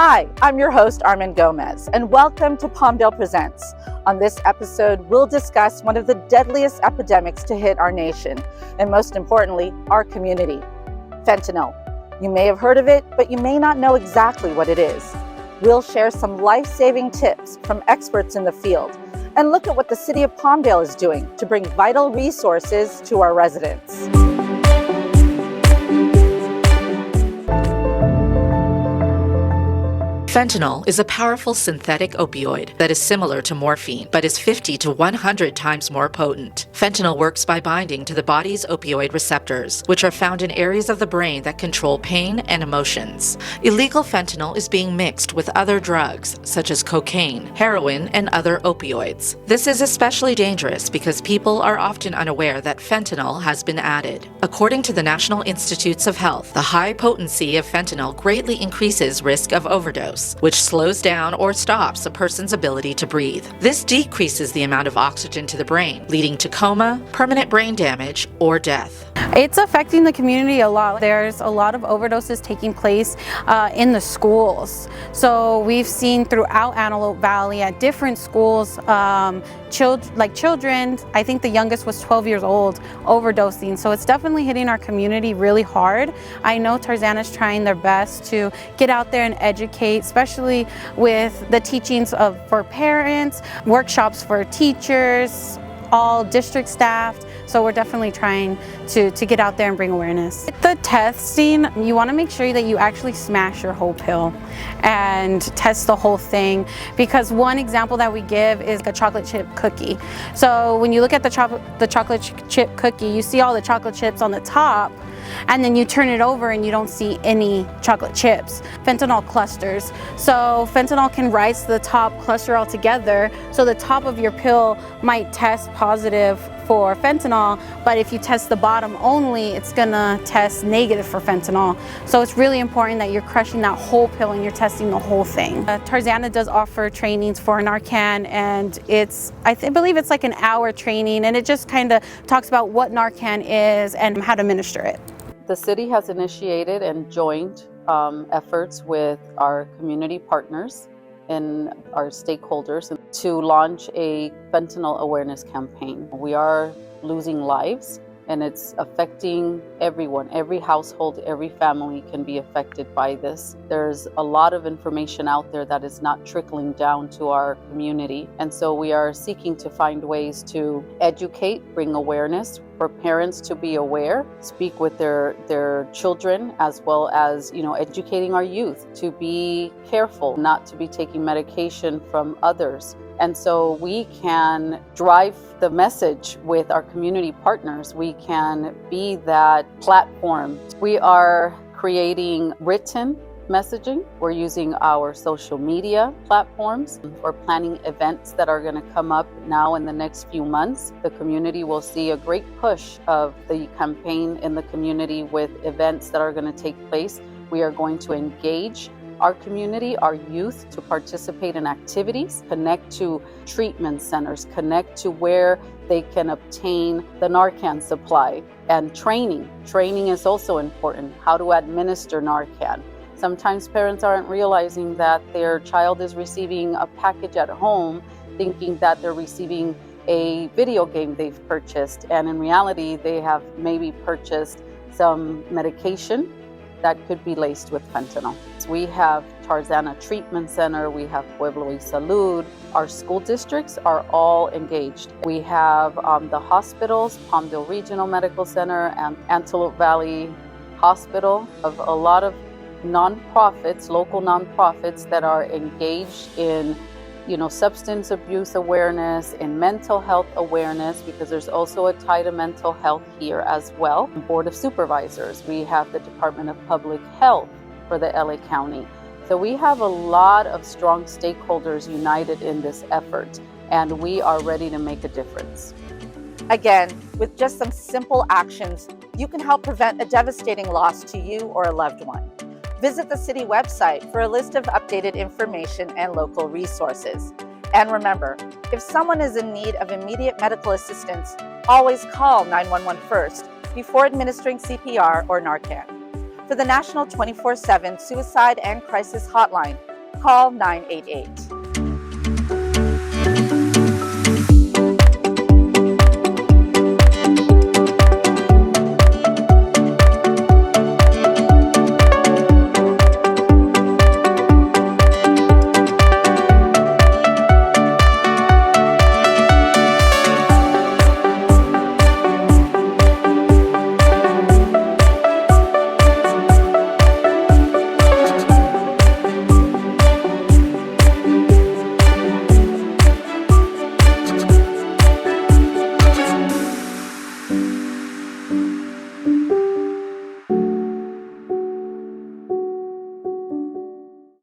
Hi, I'm your host, Armin Gomez, and welcome to Palmdale Presents. On this episode, we'll discuss one of the deadliest epidemics to hit our nation, and most importantly, our community, fentanyl. You may have heard of it, but you may not know exactly what it is. We'll share some life-saving tips from experts in the field, and look at what the city of Palmdale is doing to bring vital resources to our residents. Fentanyl is a powerful synthetic opioid that is similar to morphine, but is 50 to 100 times more potent. Fentanyl works by binding to the body's opioid receptors, which are found in areas of the brain that control pain and emotions. Illegal fentanyl is being mixed with other drugs, such as cocaine, heroin, and other opioids. This is especially dangerous because people are often unaware that fentanyl has been added. According to the National Institutes of Health, the high potency of fentanyl greatly increases risk of overdose, which slows down or stops a person's ability to breathe. This decreases the amount of oxygen to the brain, leading to coma, permanent brain damage, or death. It's affecting the community a lot. There's a lot of overdoses taking place in the schools. So we've seen throughout Antelope Valley at different schools, children, I think the youngest was 12 years old, overdosing. So it's definitely hitting our community really hard. I know Tarzana's trying their best to get out there and educate, especially with the teachings for parents, workshops for teachers, all district staff. So we're definitely trying to get out there and bring awareness. The testing, you want to make sure that you actually smash your whole pill and test the whole thing, because one example that we give is a chocolate chip cookie. So when you look at the chocolate chip cookie, you see all the chocolate chips on the top, and then you turn it over and you don't see any chocolate chips. Fentanyl clusters. So fentanyl can rise to the top cluster altogether. So the top of your pill might test positive for fentanyl, but if you test the bottom only, it's gonna test negative for fentanyl. So it's really important that you're crushing that whole pill and you're testing the whole thing. Tarzana does offer trainings for Narcan, and I believe it's like an hour training, and it just kind of talks about what Narcan is and how to administer it. The city has initiated and joined efforts with our community partners and our stakeholders to launch a fentanyl awareness campaign. We are losing lives, and it's affecting everyone. Every household, every family can be affected by this. There's a lot of information out there that is not trickling down to our community. And so we are seeking to find ways to educate, bring awareness for parents to be aware, speak with their children, as well as, educating our youth to be careful, not to be taking medication from others. And so we can drive the message with our community partners. We can be that platform. We are creating written messaging. We're using our social media platforms. We're planning events that are going to come up now in the next few months. The community will see a great push of the campaign in the community with events that are going to take place. We are going to engage our community, our youth, to participate in activities, connect to treatment centers, connect to where they can obtain the Narcan supply, and training. Training is also important, how to administer Narcan. Sometimes parents aren't realizing that their child is receiving a package at home, thinking that they're receiving a video game they've purchased, and in reality, they have maybe purchased some medication that could be laced with fentanyl. We have Tarzana Treatment Center, we have Pueblo y Salud. Our school districts are all engaged. We have the hospitals, Palmdale Regional Medical Center and Antelope Valley Hospital, of a lot of nonprofits, local nonprofits that are engaged in substance abuse awareness and mental health awareness, because there's also a tie to mental health here as well. Board of Supervisors, we have the Department of Public Health for the LA County. So we have a lot of strong stakeholders united in this effort, and we are ready to make a difference. Again, with just some simple actions, you can help prevent a devastating loss to you or a loved one. Visit the city website for a list of updated information and local resources. And remember, if someone is in need of immediate medical assistance, always call 911 first before administering CPR or Narcan. For the National 24/7 Suicide and Crisis Hotline, call 988.